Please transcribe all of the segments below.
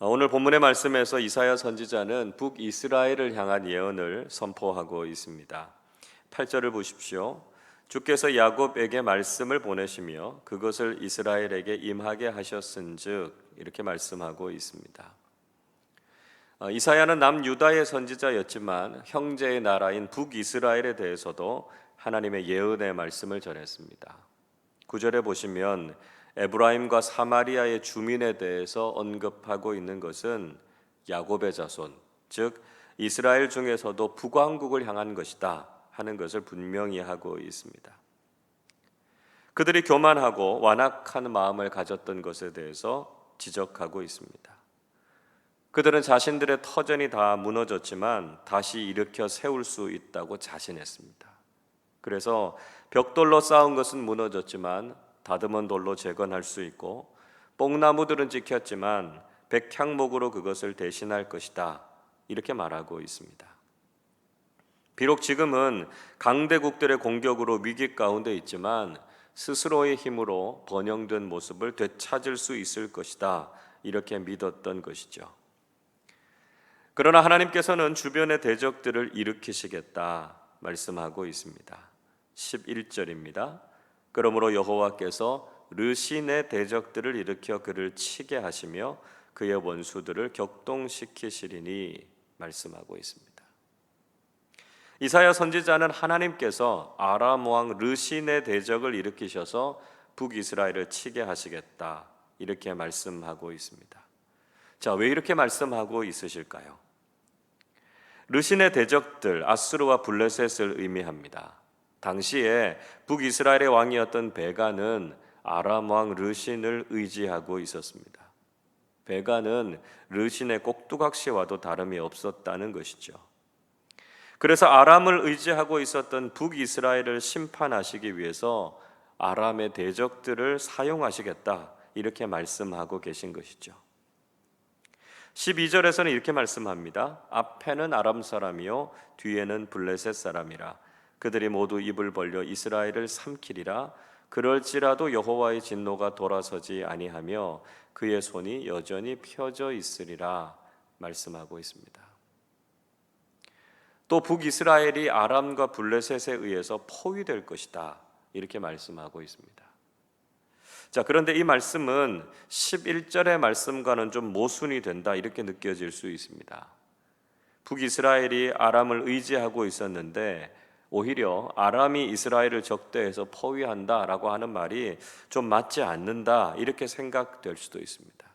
오늘 본문의 말씀에서 이사야 선지자는 북이스라엘을 향한 예언을 선포하고 있습니다. 8절을 보십시오. 주께서 야곱에게 말씀을 보내시며 그것을 이스라엘에게 임하게 하셨은즉, 이렇게 말씀하고 있습니다. 이사야는 남유다의 선지자였지만 형제의 나라인 북이스라엘에 대해서도 하나님의 예언의 말씀을 전했습니다. 9절에 보시면 에브라임과 사마리아의 주민에 대해서 언급하고 있는 것은 야곱의 자손, 즉 이스라엘 중에서도 북왕국을 향한 것이다 하는 것을 분명히 하고 있습니다. 그들이 교만하고 완악한 마음을 가졌던 것에 대해서 지적하고 있습니다. 그들은 자신들의 터전이 다 무너졌지만 다시 일으켜 세울 수 있다고 자신했습니다. 그래서 벽돌로 쌓은 것은 무너졌지만 다듬은 돌로 재건할 수 있고, 뽕나무들은 지켰지만 백향목으로 그것을 대신할 것이다, 이렇게 말하고 있습니다. 비록 지금은 강대국들의 공격으로 위기 가운데 있지만 스스로의 힘으로 번영된 모습을 되찾을 수 있을 것이다, 이렇게 믿었던 것이죠. 그러나 하나님께서는 주변의 대적들을 일으키시겠다 말씀하고 있습니다. 11절입니다. 그러므로 여호와께서 르신의 대적들을 일으켜 그를 치게 하시며 그의 원수들을 격동시키시리니, 말씀하고 있습니다. 이사야 선지자는 하나님께서 아람 왕 르신의 대적을 일으키셔서 북이스라엘을 치게 하시겠다, 이렇게 말씀하고 있습니다. 자, 왜 이렇게 말씀하고 있으실까요? 르신의 대적들, 아수르와 블레셋을 의미합니다. 당시에 북이스라엘의 왕이었던 베가는 아람 왕 르신을 의지하고 있었습니다. 베가는 르신의 꼭두각시와도 다름이 없었다는 것이죠. 그래서 아람을 의지하고 있었던 북이스라엘을 심판하시기 위해서 아람의 대적들을 사용하시겠다, 이렇게 말씀하고 계신 것이죠. 12절에서는 이렇게 말씀합니다. 앞에는 아람 사람이요 뒤에는 블레셋 사람이라. 그들이 모두 입을 벌려 이스라엘을 삼키리라. 그럴지라도 여호와의 진노가 돌아서지 아니하며 그의 손이 여전히 펴져 있으리라, 말씀하고 있습니다. 또 북이스라엘이 아람과 블레셋에 의해서 포위될 것이다, 이렇게 말씀하고 있습니다. 자, 그런데 이 말씀은 11절의 말씀과는 좀 모순이 된다, 이렇게 느껴질 수 있습니다. 북이스라엘이 아람을 의지하고 있었는데 오히려 아람이 이스라엘을 적대해서 포위한다라고 하는 말이 좀 맞지 않는다, 이렇게 생각될 수도 있습니다.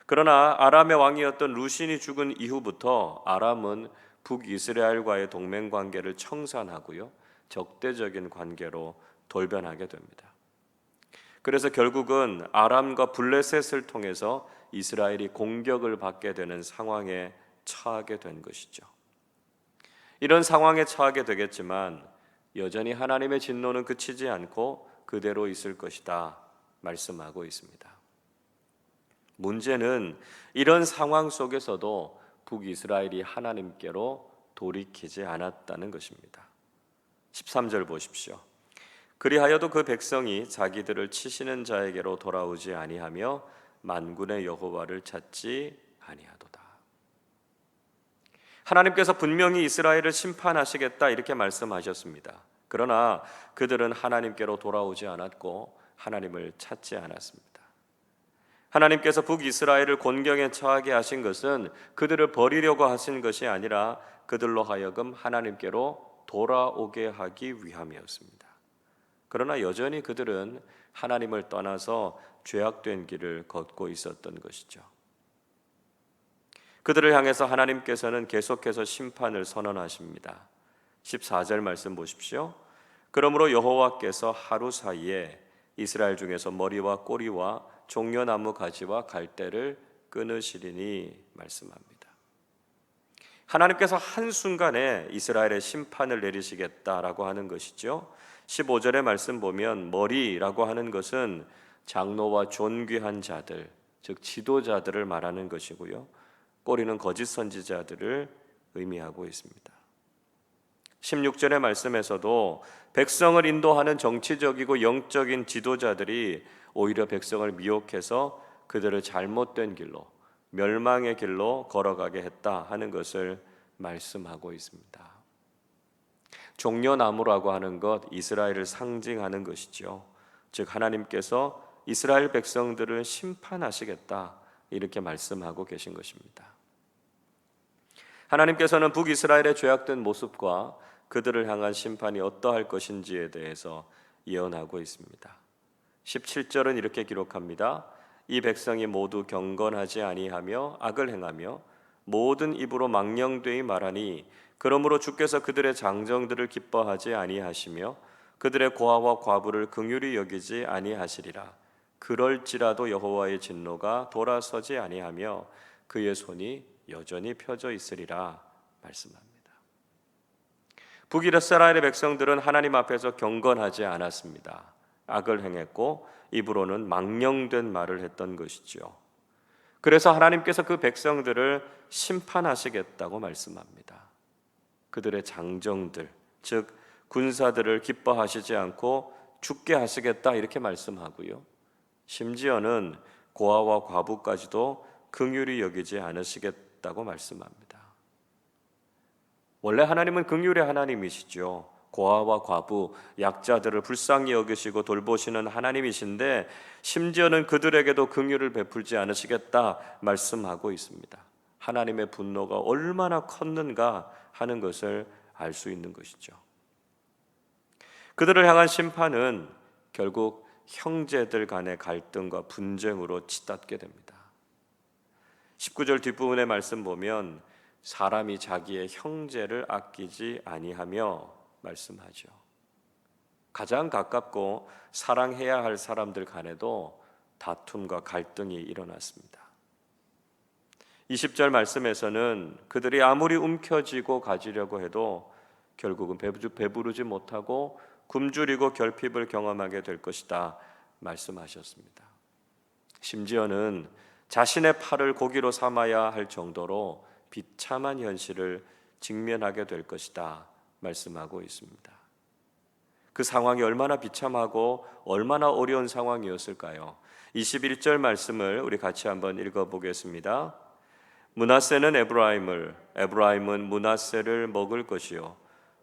그러나 아람의 왕이었던 루신이 죽은 이후부터 아람은 북이스라엘과의 동맹 관계를 청산하고요, 적대적인 관계로 돌변하게 됩니다. 그래서 결국은 아람과 블레셋을 통해서 이스라엘이 공격을 받게 되는 상황에 처하게 된 것이죠. 이런 상황에 처하게 되겠지만 여전히 하나님의 진노는 그치지 않고 그대로 있을 것이다, 말씀하고 있습니다. 문제는 이런 상황 속에서도 북이스라엘이 하나님께로 돌이키지 않았다는 것입니다. 13절 보십시오. 그리하여도 그 백성이 자기들을 치시는 자에게로 돌아오지 아니하며 만군의 여호와를 찾지 아니하도다. 하나님께서 분명히 이스라엘을 심판하시겠다, 이렇게 말씀하셨습니다. 그러나 그들은 하나님께로 돌아오지 않았고 하나님을 찾지 않았습니다. 하나님께서 북이스라엘을 곤경에 처하게 하신 것은 그들을 버리려고 하신 것이 아니라 그들로 하여금 하나님께로 돌아오게 하기 위함이었습니다. 그러나 여전히 그들은 하나님을 떠나서 죄악된 길을 걷고 있었던 것이죠. 그들을 향해서 하나님께서는 계속해서 심판을 선언하십니다. 14절 말씀 보십시오. 그러므로 여호와께서 하루 사이에 이스라엘 중에서 머리와 꼬리와 종려나무 가지와 갈대를 끊으시리니, 말씀합니다. 하나님께서 한순간에 이스라엘의 심판을 내리시겠다라고 하는 것이죠. 15절의 말씀 보면 머리라고 하는 것은 장로와 존귀한 자들, 즉 지도자들을 말하는 것이고요, 꼬리는 거짓 선지자들을 의미하고 있습니다. 16절의 말씀에서도 백성을 인도하는 정치적이고 영적인 지도자들이 오히려 백성을 미혹해서 그들을 잘못된 길로, 멸망의 길로 걸어가게 했다 하는 것을 말씀하고 있습니다. 종려나무라고 하는 것, 이스라엘을 상징하는 것이죠. 즉 하나님께서 이스라엘 백성들을 심판하시겠다 이렇게 말씀하고 계신 것입니다. 하나님께서는 북이스라엘의 죄악된 모습과 그들을 향한 심판이 어떠할 것인지에 대해서 예언하고 있습니다. 17절은 이렇게 기록합니다. 이 백성이 모두 경건하지 아니하며 악을 행하며 모든 입으로 망령되이 말하니 그러므로 주께서 그들의 장정들을 기뻐하지 아니하시며 그들의 고아와 과부를 긍휼히 여기지 아니하시리라. 그럴지라도 여호와의 진노가 돌아서지 아니하며 그의 손이 여전히 펴져 있으리라 말씀합니다. 북이스라엘의 백성들은 하나님 앞에서 경건하지 않았습니다. 악을 행했고 입으로는 망령된 말을 했던 것이죠. 그래서 하나님께서 그 백성들을 심판하시겠다고 말씀합니다. 그들의 장정들, 즉 군사들을 기뻐하시지 않고 죽게 하시겠다 이렇게 말씀하고요. 심지어는 고아와 과부까지도 긍휼히 여기지 않으시겠다고 말씀합니다. 원래 하나님은 긍휼의 하나님이시죠. 고아와 과부, 약자들을 불쌍히 여기시고 돌보시는 하나님이신데 심지어는 그들에게도 긍휼을 베풀지 않으시겠다 말씀하고 있습니다. 하나님의 분노가 얼마나 컸는가 하는 것을 알 수 있는 것이죠. 그들을 향한 심판은 결국 형제들 간의 갈등과 분쟁으로 치닫게 됩니다. 19절 뒷부분의 말씀 보면 사람이 자기의 형제를 아끼지 아니하며 말씀하죠. 가장 가깝고 사랑해야 할 사람들 간에도 다툼과 갈등이 일어났습니다. 20절 말씀에서는 그들이 아무리 움켜쥐고 가지려고 해도 결국은 배부르지 못하고 굶주리고 결핍을 경험하게 될 것이다 말씀하셨습니다. 심지어는 자신의 팔을 고기로 삼아야 할 정도로 비참한 현실을 직면하게 될 것이다 말씀하고 있습니다. 그 상황이 얼마나 비참하고 얼마나 어려운 상황이었을까요? 21절 말씀을 우리 같이 한번 읽어보겠습니다. 므낫세는 에브라임을, 에브라임은 므낫세를 먹을 것이요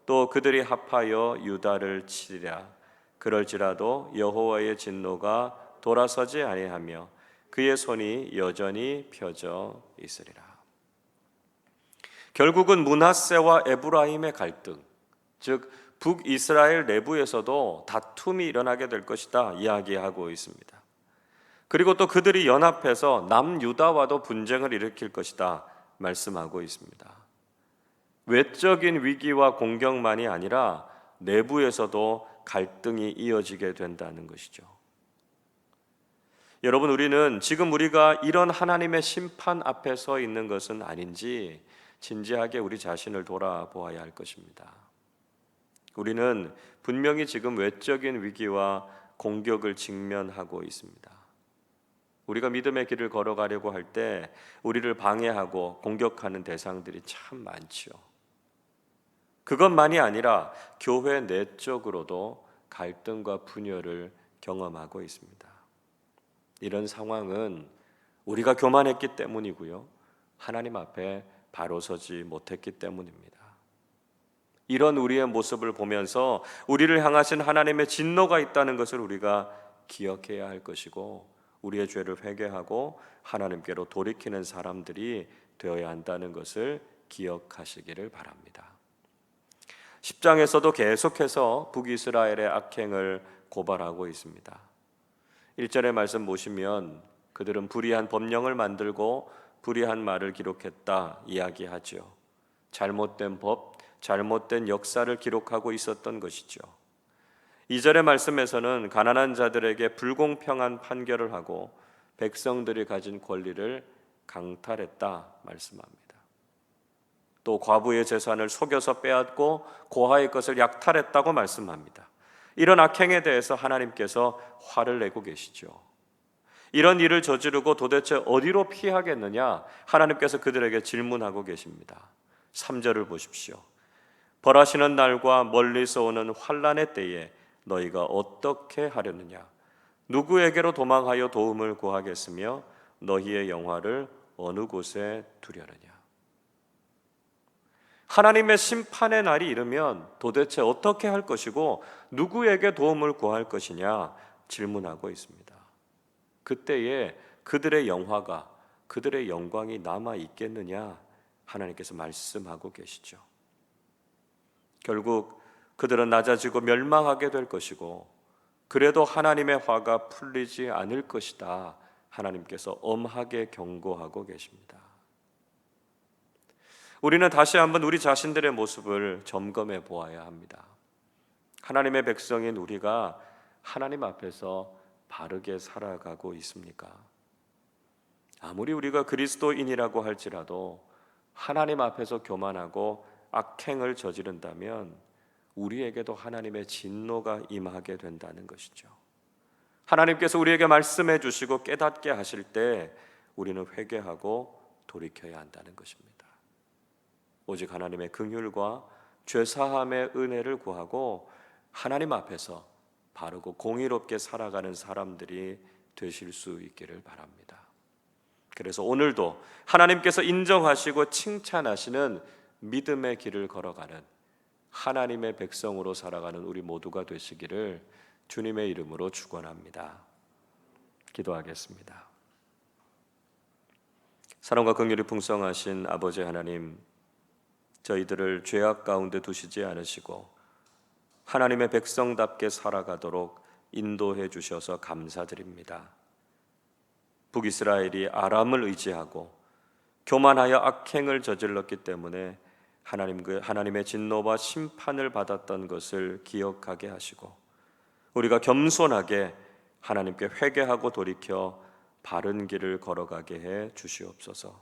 또 그들이 합하여 유다를 치리라. 그럴지라도 여호와의 진노가 돌아서지 아니하며 그의 손이 여전히 펴져 있으리라. 결국은 므낫세와 에브라임의 갈등, 즉 북이스라엘 내부에서도 다툼이 일어나게 될 것이다 이야기하고 있습니다. 그리고 또 그들이 연합해서 남유다와도 분쟁을 일으킬 것이다 말씀하고 있습니다. 외적인 위기와 공격만이 아니라 내부에서도 갈등이 이어지게 된다는 것이죠. 여러분, 우리는 지금 우리가 이런 하나님의 심판 앞에 서 있는 것은 아닌지 진지하게 우리 자신을 돌아보아야 할 것입니다. 우리는 분명히 지금 외적인 위기와 공격을 직면하고 있습니다. 우리가 믿음의 길을 걸어가려고 할 때 우리를 방해하고 공격하는 대상들이 참 많지요. 그것만이 아니라 교회 내적으로도 갈등과 분열을 경험하고 있습니다. 이런 상황은 우리가 교만했기 때문이고요. 하나님 앞에 바로 서지 못했기 때문입니다. 이런 우리의 모습을 보면서 우리를 향하신 하나님의 진노가 있다는 것을 우리가 기억해야 할 것이고 우리의 죄를 회개하고 하나님께로 돌이키는 사람들이 되어야 한다는 것을 기억하시기를 바랍니다. 10장에서도 계속해서 북이스라엘의 악행을 고발하고 있습니다. 1절의 말씀 보시면 그들은 불의한 법령을 만들고 불의한 말을 기록했다 이야기하죠. 잘못된 법, 잘못된 역사를 기록하고 있었던 것이죠. 2절의 말씀에서는 가난한 자들에게 불공평한 판결을 하고 백성들이 가진 권리를 강탈했다 말씀합니다. 또 과부의 재산을 속여서 빼앗고 고아의 것을 약탈했다고 말씀합니다. 이런 악행에 대해서 하나님께서 화를 내고 계시죠. 이런 일을 저지르고 도대체 어디로 피하겠느냐 하나님께서 그들에게 질문하고 계십니다. 3절을 보십시오. 벌하시는 날과 멀리서 오는 환난의 때에 너희가 어떻게 하려느냐? 누구에게로 도망하여 도움을 구하겠으며 너희의 영화를 어느 곳에 두려느냐? 하나님의 심판의 날이 이르면 도대체 어떻게 할 것이고 누구에게 도움을 구할 것이냐 질문하고 있습니다. 그때에 그들의 영화가, 그들의 영광이 남아 있겠느냐 하나님께서 말씀하고 계시죠. 결국 그들은 낮아지고 멸망하게 될 것이고 그래도 하나님의 화가 풀리지 않을 것이다 하나님께서 엄하게 경고하고 계십니다. 우리는 다시 한번 우리 자신들의 모습을 점검해 보아야 합니다. 하나님의 백성인 우리가 하나님 앞에서 바르게 살아가고 있습니까? 아무리 우리가 그리스도인이라고 할지라도 하나님 앞에서 교만하고 악행을 저지른다면 우리에게도 하나님의 진노가 임하게 된다는 것이죠. 하나님께서 우리에게 말씀해 주시고 깨닫게 하실 때 우리는 회개하고 돌이켜야 한다는 것입니다. 오직 하나님의 긍휼과 죄사함의 은혜를 구하고 하나님 앞에서 바르고 공의롭게 살아가는 사람들이 되실 수 있기를 바랍니다. 그래서 오늘도 하나님께서 인정하시고 칭찬하시는 믿음의 길을 걸어가는 하나님의 백성으로 살아가는 우리 모두가 되시기를 주님의 이름으로 축원합니다. 기도하겠습니다. 사랑과 긍휼이 풍성하신 아버지 하나님, 저희들을 죄악 가운데 두시지 않으시고 하나님의 백성답게 살아가도록 인도해 주셔서 감사드립니다. 북이스라엘이 아람을 의지하고 교만하여 악행을 저질렀기 때문에 하나님의 진노와 심판을 받았던 것을 기억하게 하시고 우리가 겸손하게 하나님께 회개하고 돌이켜 바른 길을 걸어가게 해 주시옵소서.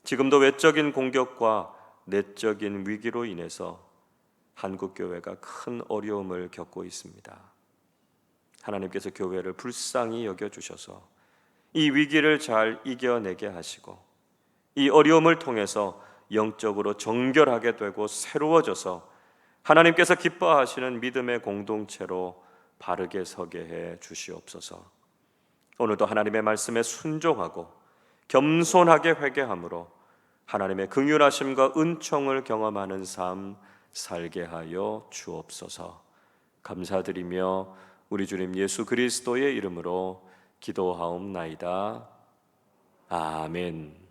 지금도 외적인 공격과 내적인 위기로 인해서 한국교회가 큰 어려움을 겪고 있습니다. 하나님께서 교회를 불쌍히 여겨주셔서 이 위기를 잘 이겨내게 하시고 이 어려움을 통해서 영적으로 정결하게 되고 새로워져서 하나님께서 기뻐하시는 믿음의 공동체로 바르게 서게 해 주시옵소서. 오늘도 하나님의 말씀에 순종하고 겸손하게 회개함으로 하나님의 긍휼하심과 은총을 경험하는 삶 살게 하여 주옵소서. 감사드리며 우리 주님 예수 그리스도의 이름으로 기도하옵나이다. 아멘.